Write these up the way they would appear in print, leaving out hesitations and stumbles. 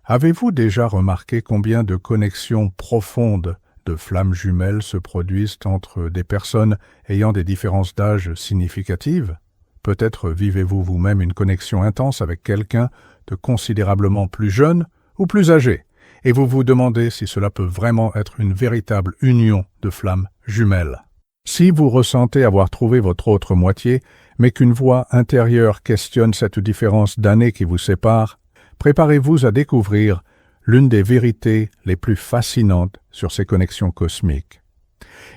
Avez-vous déjà remarqué combien de connexions profondes de flammes jumelles se produisent entre des personnes ayant des différences d'âge significatives? Peut-être vivez-vous vous-même une connexion intense avec quelqu'un de considérablement plus jeune ou plus âgé, et vous vous demandez si cela peut vraiment être une véritable union de flammes jumelles. Si vous ressentez avoir trouvé votre autre moitié, mais qu'une voix intérieure questionne cette différence d'années qui vous sépare, préparez-vous à découvrir l'une des vérités les plus fascinantes sur ces connexions cosmiques.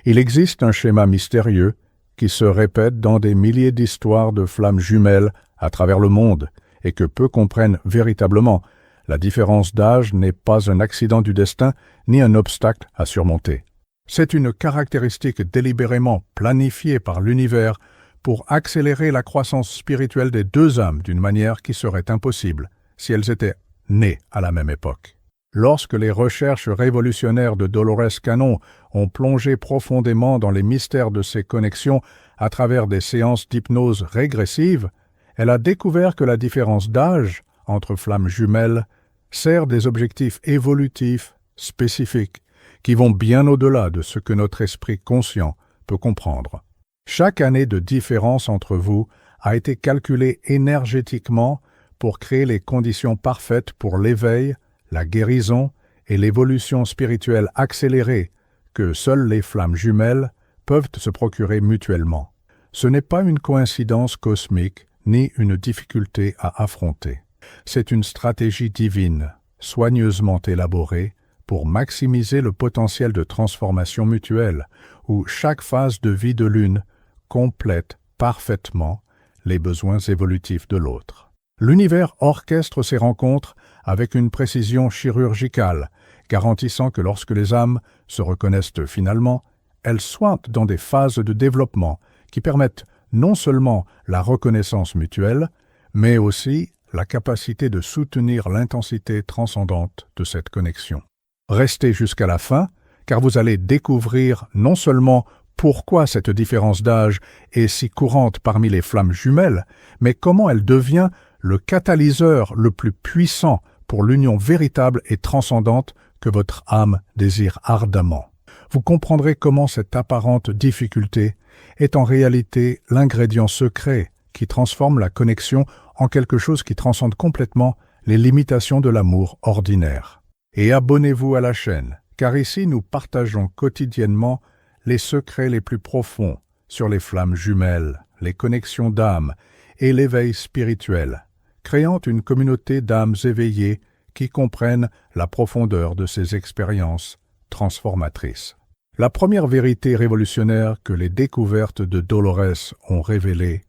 Il existe un schéma mystérieux qui se répète dans des milliers d'histoires de flammes jumelles à travers le monde et que peu comprennent véritablement. La différence d'âge n'est pas un accident du destin ni un obstacle à surmonter. C'est une caractéristique délibérément planifiée par l'univers pour accélérer la croissance spirituelle des deux âmes d'une manière qui serait impossible si elles étaient nées à la même époque. Lorsque les recherches révolutionnaires de Dolores Cannon ont plongé profondément dans les mystères de ces connexions à travers des séances d'hypnose régressive, elle a découvert que la différence d'âge entre flammes jumelles sert des objectifs évolutifs spécifiques qui vont bien au-delà de ce que notre esprit conscient peut comprendre. Chaque année de différence entre vous a été calculée énergétiquement pour créer les conditions parfaites pour l'éveil, la guérison et l'évolution spirituelle accélérée que seules les flammes jumelles peuvent se procurer mutuellement. Ce n'est pas une coïncidence cosmique ni une difficulté à affronter. C'est une stratégie divine, soigneusement élaborée pour maximiser le potentiel de transformation mutuelle, où chaque phase de vie de l'une complète parfaitement les besoins évolutifs de l'autre. L'univers orchestre ces rencontres avec une précision chirurgicale, garantissant que lorsque les âmes se reconnaissent finalement, elles soient dans des phases de développement qui permettent non seulement la reconnaissance mutuelle, mais aussi la capacité de soutenir l'intensité transcendante de cette connexion. Restez jusqu'à la fin, car vous allez découvrir non seulement pourquoi cette différence d'âge est si courante parmi les flammes jumelles, mais comment elle devient le catalyseur le plus puissant pour l'union véritable et transcendante que votre âme désire ardemment. Vous comprendrez comment cette apparente difficulté est en réalité l'ingrédient secret qui transforme la connexion en quelque chose qui transcende complètement les limitations de l'amour ordinaire. Et abonnez-vous à la chaîne, car ici nous partageons quotidiennement les secrets les plus profonds sur les flammes jumelles, les connexions d'âme et l'éveil spirituel, créant une communauté d'âmes éveillées qui comprennent la profondeur de ces expériences transformatrices. La première vérité révolutionnaire que les découvertes de Dolores ont révélée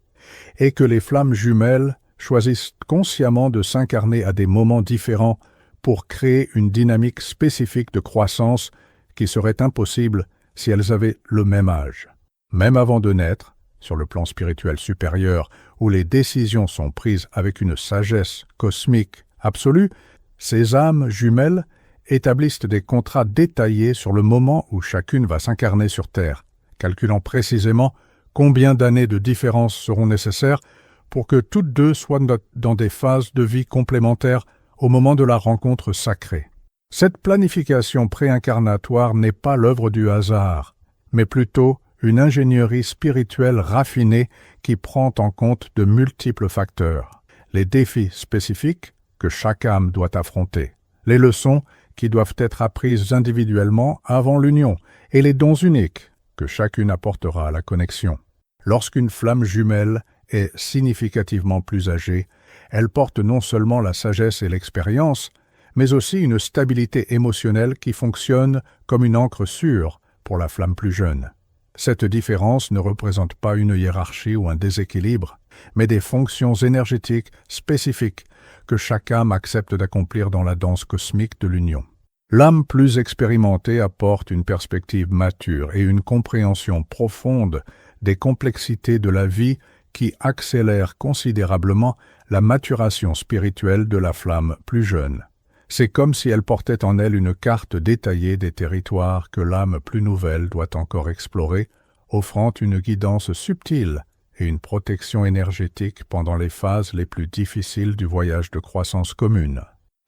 est que les flammes jumelles choisissent consciemment de s'incarner à des moments différents pour créer une dynamique spécifique de croissance qui serait impossible si elles avaient le même âge. Même avant de naître, sur le plan spirituel supérieur, où les décisions sont prises avec une sagesse cosmique absolue, ces âmes jumelles établissent des contrats détaillés sur le moment où chacune va s'incarner sur Terre, calculant précisément combien d'années de différence seront nécessaires pour que toutes deux soient dans des phases de vie complémentaires au moment de la rencontre sacrée. Cette planification préincarnatoire n'est pas l'œuvre du hasard, mais plutôt une ingénierie spirituelle raffinée qui prend en compte de multiples facteurs, les défis spécifiques que chaque âme doit affronter, les leçons qui doivent être apprises individuellement avant l'union et les dons uniques que chacune apportera à la connexion. Lorsqu'une flamme jumelle est significativement plus âgée, elle porte non seulement la sagesse et l'expérience, mais aussi une stabilité émotionnelle qui fonctionne comme une encre sûre pour la flamme plus jeune. Cette différence ne représente pas une hiérarchie ou un déséquilibre, mais des fonctions énergétiques spécifiques que chaque âme accepte d'accomplir dans la danse cosmique de l'union. L'âme plus expérimentée apporte une perspective mature et une compréhension profonde des complexités de la vie qui accélèrent considérablement la maturation spirituelle de la flamme plus jeune. C'est comme si elle portait en elle une carte détaillée des territoires que l'âme plus nouvelle doit encore explorer, offrant une guidance subtile et une protection énergétique pendant les phases les plus difficiles du voyage de croissance commune.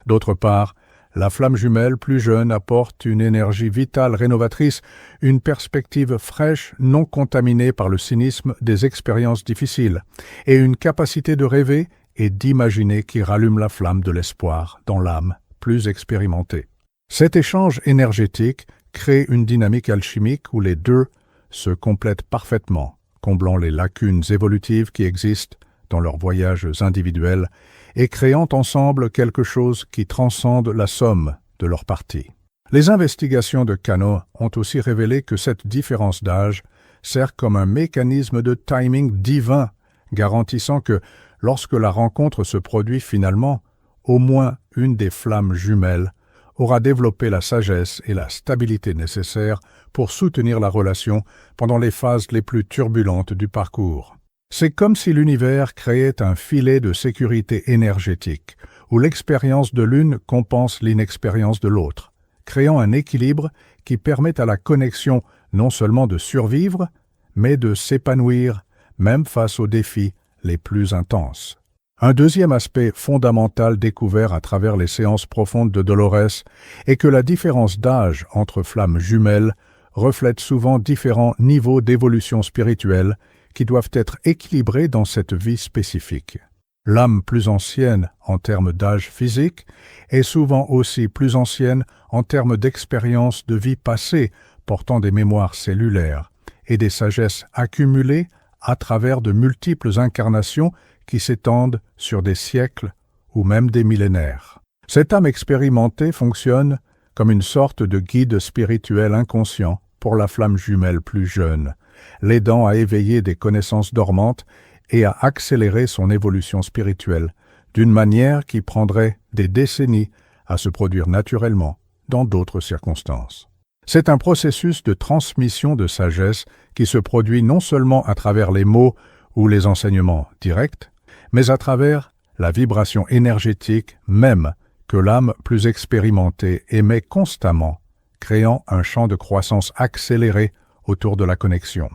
D'autre part, La flamme jumelle plus jeune apporte une énergie vitale rénovatrice, une perspective fraîche non contaminée par le cynisme des expériences difficiles, et une capacité de rêver et d'imaginer qui rallume la flamme de l'espoir dans l'âme plus expérimentée. Cet échange énergétique crée une dynamique alchimique où les deux se complètent parfaitement, comblant les lacunes évolutives qui existent dans leurs voyages individuels et créant ensemble quelque chose qui transcende la somme de leurs parties. Les investigations de Kano ont aussi révélé que cette différence d'âge sert comme un mécanisme de timing divin, garantissant que, lorsque la rencontre se produit finalement, au moins une des flammes jumelles aura développé la sagesse et la stabilité nécessaires pour soutenir la relation pendant les phases les plus turbulentes du parcours. C'est comme si l'univers créait un filet de sécurité énergétique, où l'expérience de l'une compense l'inexpérience de l'autre, créant un équilibre qui permet à la connexion non seulement de survivre, mais de s'épanouir, même face aux défis les plus intenses. Un deuxième aspect fondamental découvert à travers les séances profondes de Dolores est que la différence d'âge entre flammes jumelles reflète souvent différents niveaux d'évolution spirituelle qui doivent être équilibrés dans cette vie spécifique. L'âme plus ancienne en termes d'âge physique est souvent aussi plus ancienne en termes d'expérience de vie passée, portant des mémoires cellulaires et des sagesses accumulées à travers de multiples incarnations qui s'étendent sur des siècles ou même des millénaires. Cette âme expérimentée fonctionne comme une sorte de guide spirituel inconscient pour la flamme jumelle plus jeune, l'aidant à éveiller des connaissances dormantes et à accélérer son évolution spirituelle d'une manière qui prendrait des décennies à se produire naturellement dans d'autres circonstances. C'est un processus de transmission de sagesse qui se produit non seulement à travers les mots ou les enseignements directs, mais à travers la vibration énergétique même que l'âme plus expérimentée émet constamment, créant un champ de croissance accéléré autour de la connexion.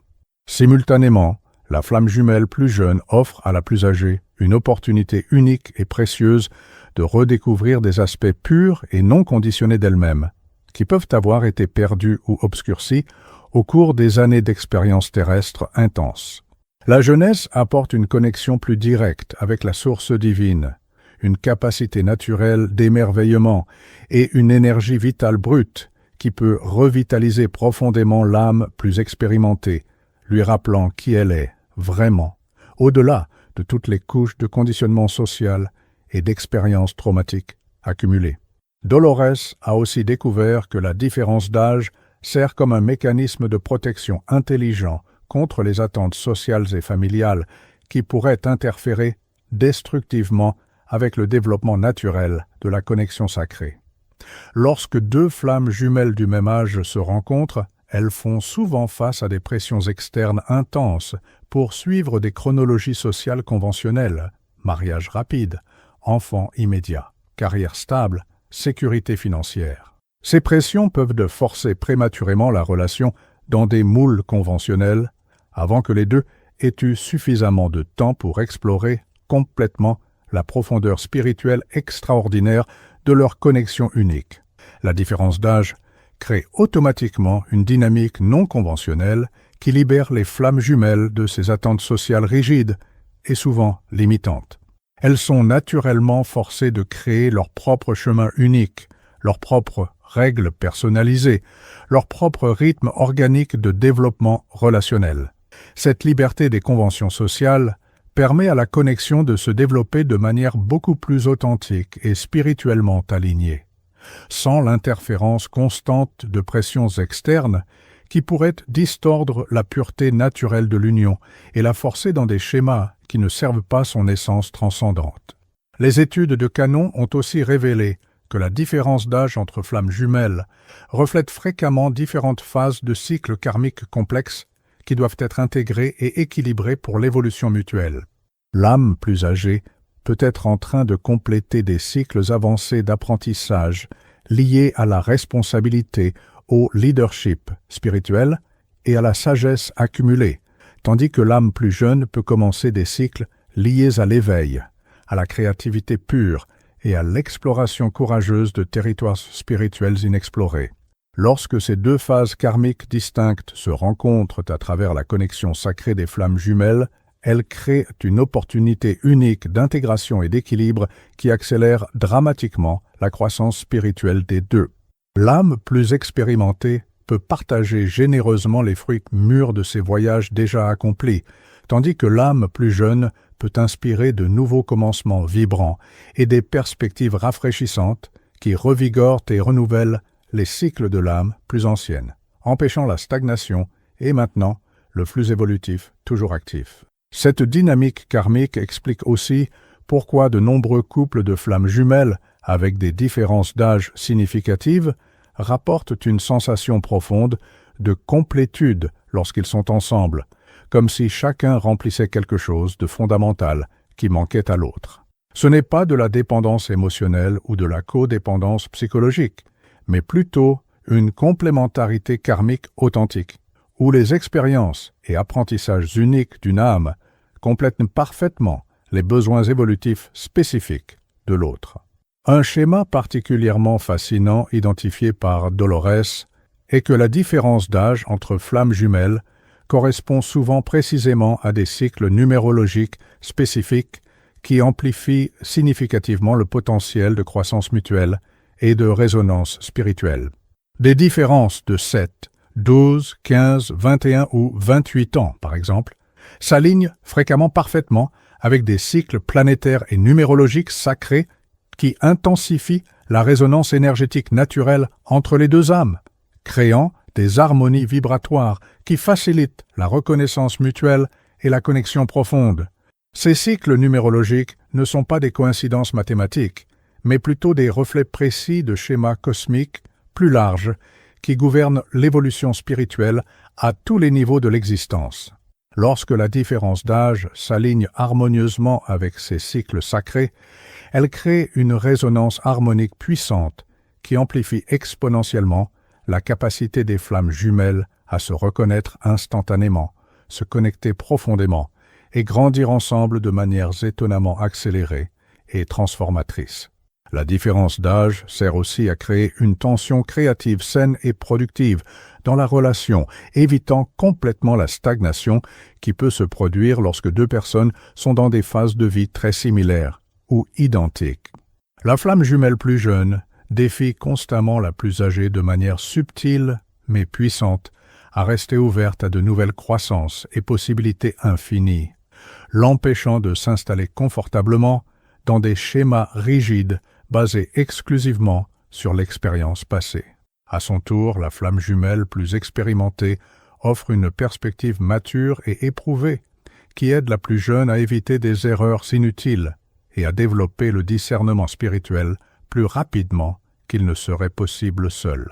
Simultanément, la flamme jumelle plus jeune offre à la plus âgée une opportunité unique et précieuse de redécouvrir des aspects purs et non conditionnés d'elle-même, qui peuvent avoir été perdus ou obscurcis au cours des années d'expérience terrestre intense. La jeunesse apporte une connexion plus directe avec la source divine, une capacité naturelle d'émerveillement et une énergie vitale brute qui peut revitaliser profondément l'âme plus expérimentée, lui rappelant qui elle est, vraiment, au-delà de toutes les couches de conditionnement social et d'expériences traumatiques accumulées. Dolores a aussi découvert que la différence d'âge sert comme un mécanisme de protection intelligent contre les attentes sociales et familiales qui pourraient interférer destructivement avec le développement naturel de la connexion sacrée. Lorsque deux flammes jumelles du même âge se rencontrent, elles font souvent face à des pressions externes intenses pour suivre des chronologies sociales conventionnelles, mariage rapide, enfant immédiat, carrière stable, sécurité financière. Ces pressions peuvent de forcer prématurément la relation dans des moules conventionnels avant que les deux aient eu suffisamment de temps pour explorer complètement la profondeur spirituelle extraordinaire de leur connexion unique. La différence d'âge crée automatiquement une dynamique non conventionnelle qui libère les flammes jumelles de ces attentes sociales rigides et souvent limitantes. Elles sont naturellement forcées de créer leur propre chemin unique, leurs propres règles personnalisées, leur propre rythme organique de développement relationnel. Cette liberté des conventions sociales permet à la connexion de se développer de manière beaucoup plus authentique et spirituellement alignée, sans l'interférence constante de pressions externes qui pourraient distordre la pureté naturelle de l'union et la forcer dans des schémas qui ne servent pas son essence transcendante. Les études de Kano ont aussi révélé que la différence d'âge entre flammes jumelles reflète fréquemment différentes phases de cycles karmiques complexes qui doivent être intégrées et équilibrées pour l'évolution mutuelle. L'âme plus âgée peut être en train de compléter des cycles avancés d'apprentissage liés à la responsabilité, au leadership spirituel et à la sagesse accumulée, tandis que l'âme plus jeune peut commencer des cycles liés à l'éveil, à la créativité pure et à l'exploration courageuse de territoires spirituels inexplorés. Lorsque ces deux phases karmiques distinctes se rencontrent à travers la connexion sacrée des flammes jumelles, elles créent une opportunité unique d'intégration et d'équilibre qui accélère dramatiquement la croissance spirituelle des deux. L'âme plus expérimentée peut partager généreusement les fruits mûrs de ses voyages déjà accomplis, tandis que l'âme plus jeune peut inspirer de nouveaux commencements vibrants et des perspectives rafraîchissantes qui revigorent et renouvellent les cycles de l'âme plus ancienne, empêchant la stagnation et maintenant le flux évolutif toujours actif. Cette dynamique karmique explique aussi pourquoi de nombreux couples de flammes jumelles avec des différences d'âge significatives rapportent une sensation profonde de complétude lorsqu'ils sont ensemble, comme si chacun remplissait quelque chose de fondamental qui manquait à l'autre. Ce n'est pas de la dépendance émotionnelle ou de la codépendance psychologique, mais plutôt une complémentarité karmique authentique, où les expériences et apprentissages uniques d'une âme complètent parfaitement les besoins évolutifs spécifiques de l'autre. Un schéma particulièrement fascinant identifié par Dolores est que la différence d'âge entre flammes jumelles correspond souvent précisément à des cycles numérologiques spécifiques qui amplifient significativement le potentiel de croissance mutuelle et de résonance spirituelle. Des différences de 7, 12, 15, 21 ou 28 ans, par exemple, s'alignent fréquemment parfaitement avec des cycles planétaires et numérologiques sacrés qui intensifient la résonance énergétique naturelle entre les deux âmes, créant des harmonies vibratoires qui facilitent la reconnaissance mutuelle et la connexion profonde. Ces cycles numérologiques ne sont pas des coïncidences mathématiques, mais plutôt des reflets précis de schémas cosmiques plus larges qui gouvernent l'évolution spirituelle à tous les niveaux de l'existence. Lorsque la différence d'âge s'aligne harmonieusement avec ces cycles sacrés, elle crée une résonance harmonique puissante qui amplifie exponentiellement la capacité des flammes jumelles à se reconnaître instantanément, se connecter profondément et grandir ensemble de manières étonnamment accélérées et transformatrices. La différence d'âge sert aussi à créer une tension créative saine et productive dans la relation, évitant complètement la stagnation qui peut se produire lorsque deux personnes sont dans des phases de vie très similaires ou identiques. La flamme jumelle plus jeune défie constamment la plus âgée de manière subtile mais puissante à rester ouverte à de nouvelles croissances et possibilités infinies, l'empêchant de s'installer confortablement dans des schémas rigides basés exclusivement sur l'expérience passée. À son tour, la flamme jumelle plus expérimentée offre une perspective mature et éprouvée qui aide la plus jeune à éviter des erreurs inutiles et à développer le discernement spirituel plus rapidement qu'il ne serait possible seul.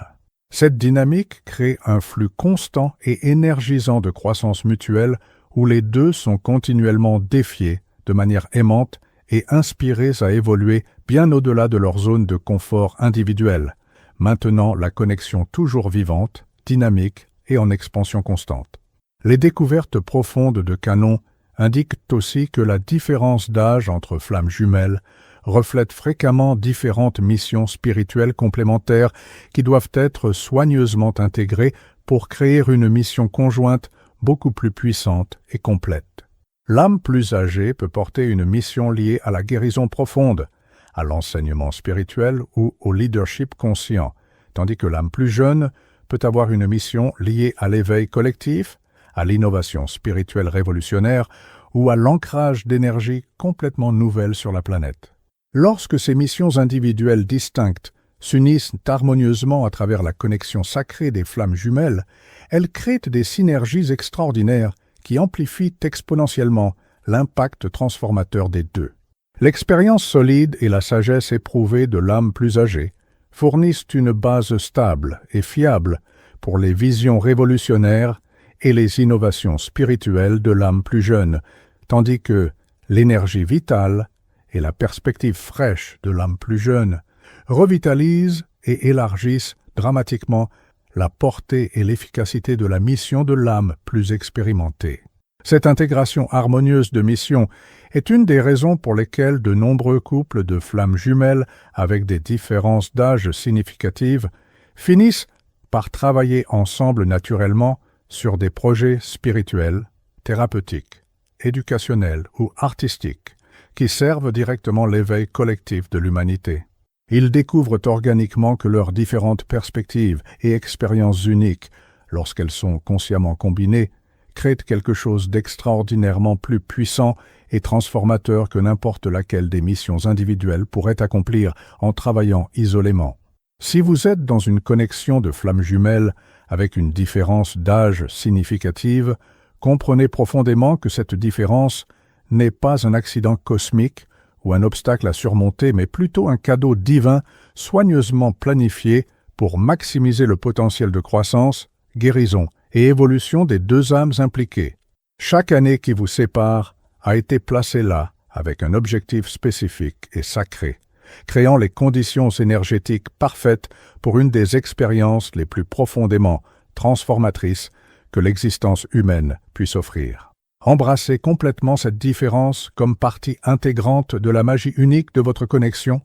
Cette dynamique crée un flux constant et énergisant de croissance mutuelle où les deux sont continuellement défiés de manière aimante et inspirés à évoluer bien au-delà de leur zone de confort individuel, maintenant la connexion toujours vivante, dynamique et en expansion constante. Les découvertes profondes de Canon indiquent aussi que la différence d'âge entre flammes jumelles reflète fréquemment différentes missions spirituelles complémentaires qui doivent être soigneusement intégrées pour créer une mission conjointe beaucoup plus puissante et complète. L'âme plus âgée peut porter une mission liée à la guérison profonde, à l'enseignement spirituel ou au leadership conscient, tandis que l'âme plus jeune peut avoir une mission liée à l'éveil collectif, à l'innovation spirituelle révolutionnaire ou à l'ancrage d'énergie complètement nouvelle sur la planète. Lorsque ces missions individuelles distinctes s'unissent harmonieusement à travers la connexion sacrée des flammes jumelles, elles créent des synergies extraordinaires qui amplifient exponentiellement l'impact transformateur des deux. L'expérience solide et la sagesse éprouvée de l'âme plus âgée fournissent une base stable et fiable pour les visions révolutionnaires et les innovations spirituelles de l'âme plus jeune, tandis que l'énergie vitale et la perspective fraîche de l'âme plus jeune revitalisent et élargissent dramatiquement la portée et l'efficacité de la mission de l'âme plus expérimentée. Cette intégration harmonieuse de missions est une des raisons pour lesquelles de nombreux couples de flammes jumelles avec des différences d'âge significatives finissent par travailler ensemble naturellement sur des projets spirituels, thérapeutiques, éducationnels ou artistiques qui servent directement l'éveil collectif de l'humanité. Ils découvrent organiquement que leurs différentes perspectives et expériences uniques, lorsqu'elles sont consciemment combinées, créent quelque chose d'extraordinairement plus puissant et transformateur que n'importe laquelle des missions individuelles pourrait accomplir en travaillant isolément. Si vous êtes dans une connexion de flammes jumelles avec une différence d'âge significative, comprenez profondément que cette différence n'est pas un accident cosmique ou un obstacle à surmonter, mais plutôt un cadeau divin soigneusement planifié pour maximiser le potentiel de croissance, guérison et évolution des deux âmes impliquées. Chaque année qui vous sépare a été placée là avec un objectif spécifique et sacré, créant les conditions énergétiques parfaites pour une des expériences les plus profondément transformatrices que l'existence humaine puisse offrir. Embrassez complètement cette différence comme partie intégrante de la magie unique de votre connexion,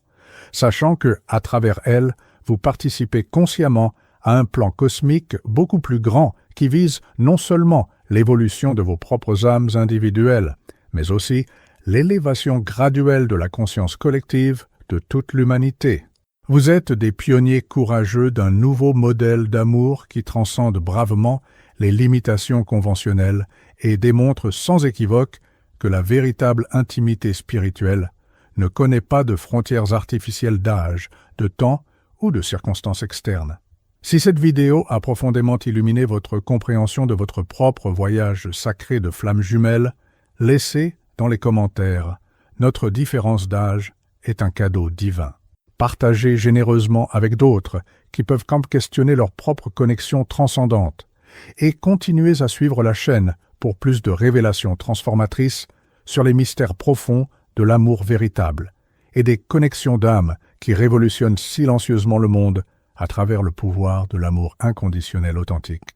sachant que, à travers elle, vous participez consciemment à un plan cosmique beaucoup plus grand qui vise non seulement l'évolution de vos propres âmes individuelles, mais aussi l'élévation graduelle de la conscience collective de toute l'humanité. Vous êtes des pionniers courageux d'un nouveau modèle d'amour qui transcende bravement les limitations conventionnelles et démontre sans équivoque que la véritable intimité spirituelle ne connaît pas de frontières artificielles d'âge, de temps ou de circonstances externes. Si cette vidéo a profondément illuminé votre compréhension de votre propre voyage sacré de flammes jumelles, laissez dans les commentaires « Notre différence d'âge est un cadeau divin ». Partagez généreusement avec d'autres qui peuvent questionner leur propre connexion transcendante et continuez à suivre la chaîne pour plus de révélations transformatrices sur les mystères profonds de l'amour véritable et des connexions d'âme qui révolutionnent silencieusement le monde à travers le pouvoir de l'amour inconditionnel authentique.